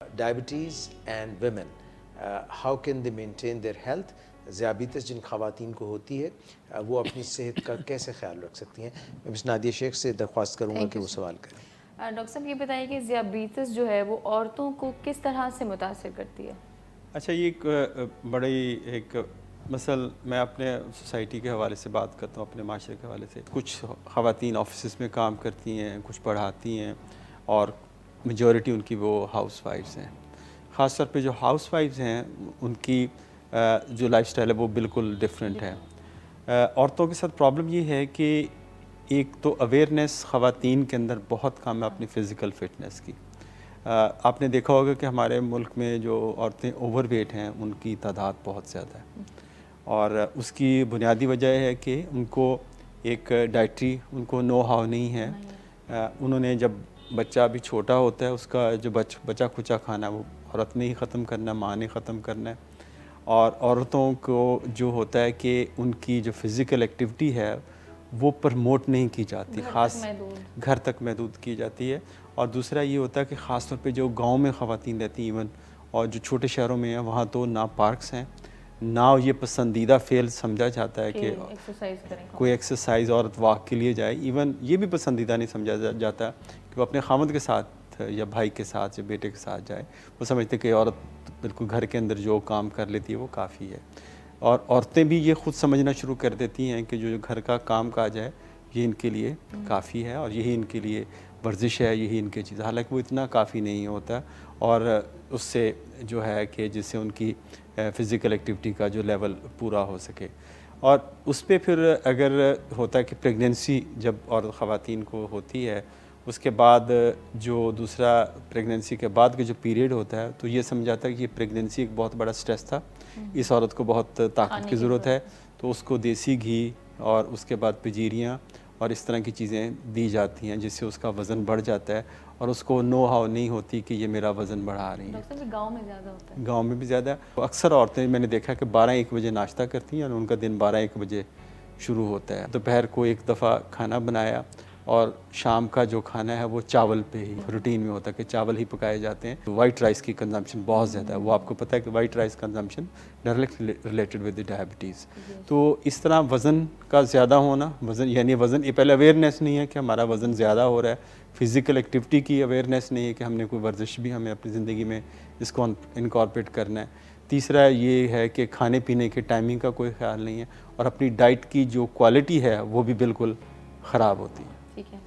Diabetes and women, how can they maintain their health? ज़ियाबीतस जिन ख़वातीन को होती है वो अपनी सेहत का कैसे ख्याल रख सकती हैं? मैं मिस नादिया शेख से दरख्वास्त करूँगा कि वो सवाल करें। डॉक्टर साहब ये बताइए कि ज़ियाबीतस जो है वो औरतों को किस तरह से मुतासिर करती है? अच्छा, ये एक बड़ी एक मसल मैं अपने सोसाइटी के हवाले से बात करता हूँ, अपने माशरे के हवाले से। कुछ ख़वातीन ऑफिस में काम करती हैं, कुछ पढ़ाती हैं और मेजॉरिटी उनकी वो हाउस वाइफ्स हैं। ख़ास तौर पे जो हाउस वाइफ्स हैं उनकी जो लाइफस्टाइल है वो बिल्कुल डिफरेंट है। औरतों के साथ प्रॉब्लम ये है कि एक तो अवेयरनेस ख़वातीन के अंदर बहुत कम है अपनी फ़िज़िकल फ़िटनेस की। आपने देखा होगा कि हमारे मुल्क में जो औरतें ओवरवेट हैं उनकी तादाद बहुत ज़्यादा है और उसकी बुनियादी वजह है कि उनको एक डाइटरी उनको नो हाउ नहीं है। उन्होंने जब बच्चा अभी छोटा होता है उसका जो बचा खुचा खाना वो औरत ने ही ख़त्म करना है, माँ ने ख़त्म करना है। और औरतों को जो होता है कि उनकी जो फ़िज़िकल एक्टिविटी है वो प्रमोट नहीं की जाती, ख़ास घर तक महदूद की जाती है। और दूसरा ये होता है कि ख़ास तौर पे जो गांव में ख़वातीन रहती हैं इवन, और जो छोटे शहरों में हैं वहाँ तो ना पार्क्स हैं ना ये पसंदीदा फेल समझा जाता है कि कोई एक्सरसाइज औरत वॉक के लिए जाए। इवन ये भी पसंदीदा नहीं समझा जाता कि वो अपने खामद के साथ या भाई के साथ या बेटे के साथ जाए। वो समझते कि औरत बिल्कुल घर के अंदर जो काम कर लेती है वो काफ़ी है। और औरतें भी ये ख़ुद समझना शुरू कर देती हैं कि जो घर का काम काज है ये इनके लिए काफ़ी है और यही इनके लिए वर्जिश है, यही इनकी चीज़। हालांकि वो इतना काफ़ी नहीं होता और उससे जो है कि जिससे उनकी फ़िज़िकल एक्टिविटी का जो लेवल पूरा हो सके। और उस पर फिर अगर होता है कि प्रेगनेंसी जब और ख़वातीन को होती है उसके बाद जो दूसरा प्रेगनेंसी के बाद का जो पीरियड होता है तो ये समझाता है कि ये प्रेगनेंसी एक बहुत बड़ा स्ट्रेस था, इस औरत को बहुत ताकत की ज़रूरत है, तो उसको देसी घी और उसके बाद पिजीरियाँ और इस तरह की चीज़ें दी जाती हैं जिससे उसका वज़न बढ़ जाता है और उसको नो हाउ नहीं होती कि ये मेरा वज़न बढ़ा रही है। गाँव में ज़्यादा होता है। गाँव में भी ज़्यादा। तो अक्सर औरतें मैंने देखा कि 12-1 बजे नाश्ता करती हैं और उनका दिन 12-1 बजे शुरू होता है। दोपहर को एक दफ़ा खाना बनाया और शाम का जो खाना है वो चावल पे ही रूटीन में होता है कि चावल ही पकाए जाते हैं। तो वाइट राइस की कंजम्पशन बहुत ज़्यादा है। वो आपको पता है कि white rice consumption directly related with the diabetes. तो इस तरह वज़न का ज़्यादा होना, वज़न यानी वज़न, ये पहले अवेयरनेस नहीं है कि हमारा वज़न ज़्यादा हो रहा है। फ़िज़िकल एक्टिविटी की अवेयरनेस नहीं है कि हमने कोई वर्जिश भी हमें अपनी ज़िंदगी में इसको इनकॉर्पोरेट करना है। तीसरा ये है कि खाने पीने के टाइमिंग का कोई ख्याल नहीं है और अपनी डाइट की जो क्वालिटी है वो भी बिल्कुल ख़राब होती है। ठीक है।